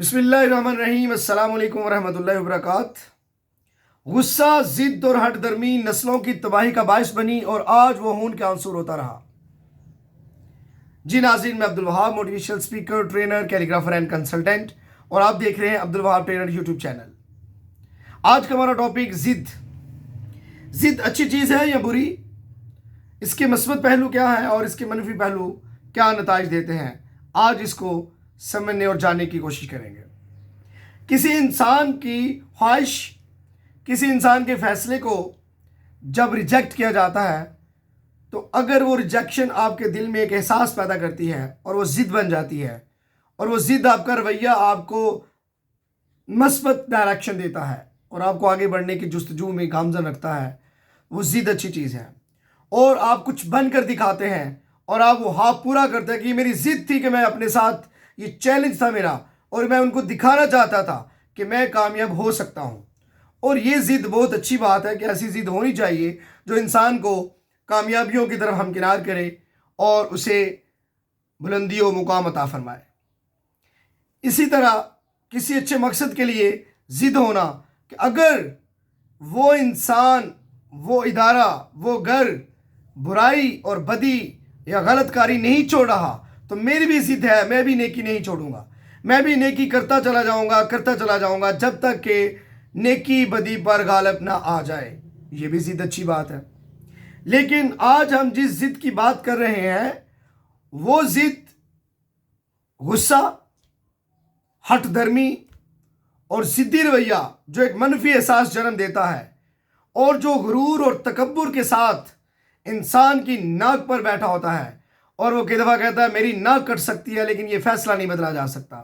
بسم اللہ الرحمن الرحیم۔ السلام علیکم ورحمۃ اللہ وبرکاتہ۔ غصہ، ضد اور ہٹ درمی نسلوں کی تباہی کا باعث بنی اور آج وہ خون کا عنصر ہوتا رہا۔ جی ناظرین، میں Abdul Wahab, motivational speaker, trainer, calligrapher and consultant, اور آپ دیکھ رہے ہیں عبدالوہاب ٹرینر یوٹیوب چینل۔ آج کا ہمارا ٹاپک ضد۔ ضد اچھی چیز ہے یا بری؟ اس کے مثبت پہلو کیا ہے اور اس کے منفی پہلو کیا نتائج دیتے ہیں؟ آج اس کو سمجھنے اور جاننے کی کوشش کریں گے۔ کسی انسان کی خواہش، کسی انسان کے فیصلے کو جب ریجیکٹ کیا جاتا ہے تو اگر وہ ریجیکشن آپ کے دل میں ایک احساس پیدا کرتی ہے اور وہ ضد بن جاتی ہے، اور وہ ضد آپ کا رویہ آپ کو مثبت ڈائریکشن دیتا ہے اور آپ کو آگے بڑھنے کی جستجو میں گامزن رکھتا ہے، وہ ضد اچھی چیز ہے۔ اور آپ کچھ بن کر دکھاتے ہیں اور آپ وہ خواب پورا کرتے ہیں کہ یہ میری ضد تھی، کہ میں اپنے ساتھ، یہ چیلنج تھا میرا اور میں ان کو دکھانا چاہتا تھا کہ میں کامیاب ہو سکتا ہوں۔ اور یہ ضد بہت اچھی بات ہے کہ ایسی ضد ہونی چاہیے جو انسان کو کامیابیوں کی طرف ہمکنار کرے اور اسے بلندی و مقام عطا فرمائے۔ اسی طرح کسی اچھے مقصد کے لیے ضد ہونا کہ اگر وہ انسان، وہ ادارہ، وہ گھر برائی اور بدی یا غلط کاری نہیں چھوڑ رہا تو میری بھی ضد ہے، میں بھی نیکی نہیں چھوڑوں گا، میں بھی نیکی کرتا چلا جاؤں گا جب تک کہ نیکی بدی پر غالب نہ آ جائے۔ یہ بھی ضد اچھی بات ہے۔ لیکن آج ہم جس ضد کی بات کر رہے ہیں وہ ضد غصہ، ہٹ درمی اور ضدی رویہ جو ایک منفی احساس جنم دیتا ہے، اور جو غرور اور تکبر کے ساتھ انسان کی ناک پر بیٹھا ہوتا ہے، اور وہ کئی دفعہ کہتا ہے میری ناک کٹ سکتی ہے لیکن یہ فیصلہ نہیں بدلا جا سکتا،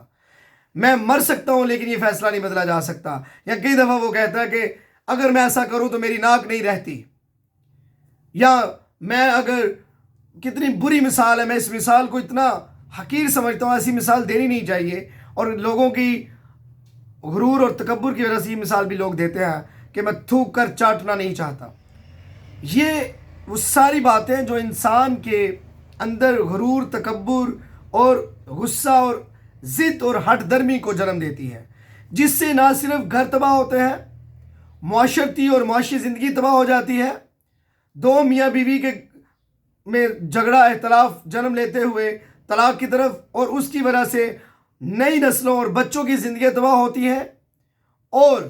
میں مر سکتا ہوں لیکن یہ فیصلہ نہیں بدلا جا سکتا، یا کئی دفعہ وہ کہتا ہے کہ اگر میں ایسا کروں تو میری ناک نہیں رہتی، یا میں اگر، کتنی بری مثال ہے، میں اس مثال کو اتنا حقیر سمجھتا ہوں، ایسی مثال دینی نہیں چاہیے، اور لوگوں کی غرور اور تکبر کی وجہ سے یہ مثال بھی لوگ دیتے ہیں کہ میں تھوک کر چاٹنا نہیں چاہتا۔ یہ وہ ساری باتیں جو انسان کے اندر غرور، تکبر اور غصہ اور ضد اور ہٹ درمی کو جنم دیتی ہے، جس سے نہ صرف گھر تباہ ہوتے ہیں، معاشرتی اور معاشی زندگی تباہ ہو جاتی ہے، دو میاں بیوی کے میں جھگڑا، اختلاف جنم لیتے ہوئے طلاق کی طرف، اور اس کی وجہ سے نئی نسلوں اور بچوں کی زندگی تباہ ہوتی ہے، اور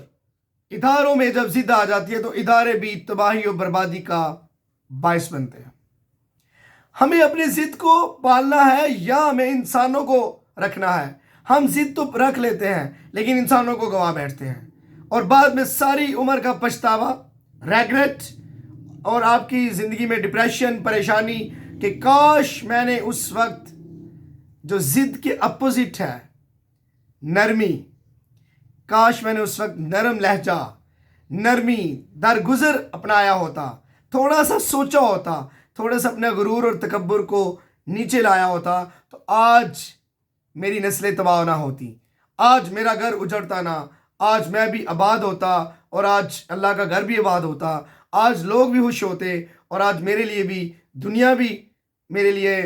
اداروں میں جب ضد آ جاتی ہے تو ادارے بھی تباہی اور بربادی کا باعث بنتے ہیں۔ ہمیں اپنی ضد کو پالنا ہے یا ہمیں انسانوں کو رکھنا ہے؟ ہم ضد تو رکھ لیتے ہیں لیکن انسانوں کو گوا بیٹھتے ہیں، اور بعد میں ساری عمر کا پچھتاوا، ریگریٹ، اور آپ کی زندگی میں ڈپریشن، پریشانی کہ کاش میں نے اس وقت جو ضد کے اپوزٹ ہے، نرمی، کاش میں نے اس وقت نرم لہجہ، نرمی، درگزر اپنایا ہوتا، تھوڑا سا سوچا ہوتا، تھوڑا سا اپنے غرور اور تکبر کو نیچے لایا ہوتا تو آج میری نسلیں تباہ نہ ہوتی، آج میرا گھر اجڑتا نہ، آج میں بھی آباد ہوتا، اور آج اللہ کا گھر بھی آباد ہوتا، آج لوگ بھی خوش ہوتے، اور آج میرے لیے بھی دنیا بھی میرے لیے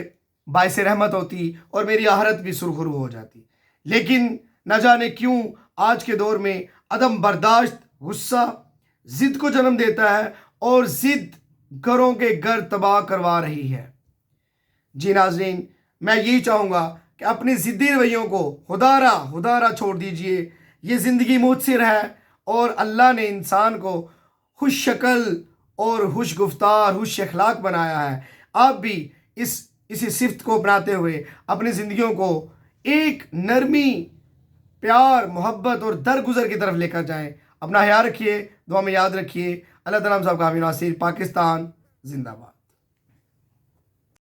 باعث رحمت ہوتی اور میری آخرت بھی سرخرو ہو جاتی۔ لیکن نہ جانے کیوں آج کے دور میں عدم برداشت غصہ ضد کو جنم دیتا ہے، اور ضد گھروں کے گھر تباہ کروا رہی ہے۔ جی ناظرین، میں یہی چاہوں گا کہ اپنی ضدی رویوں کو خدا را چھوڑ دیجئے۔ یہ زندگی مختصر ہے اور اللہ نے انسان کو خوش شکل اور خوش گفتار، خوش اخلاق بنایا ہے۔ آپ بھی اسی صفت کو اپناتے ہوئے اپنی زندگیوں کو ایک نرمی، پیار، محبت اور درگزر کی طرف لے کر جائیں۔ اپنا خیال رکھیے، دعا میں یاد رکھیے۔ اللہ تعالیٰ ہم سب کا حامی و ناصر۔ پاکستان زندہ باد۔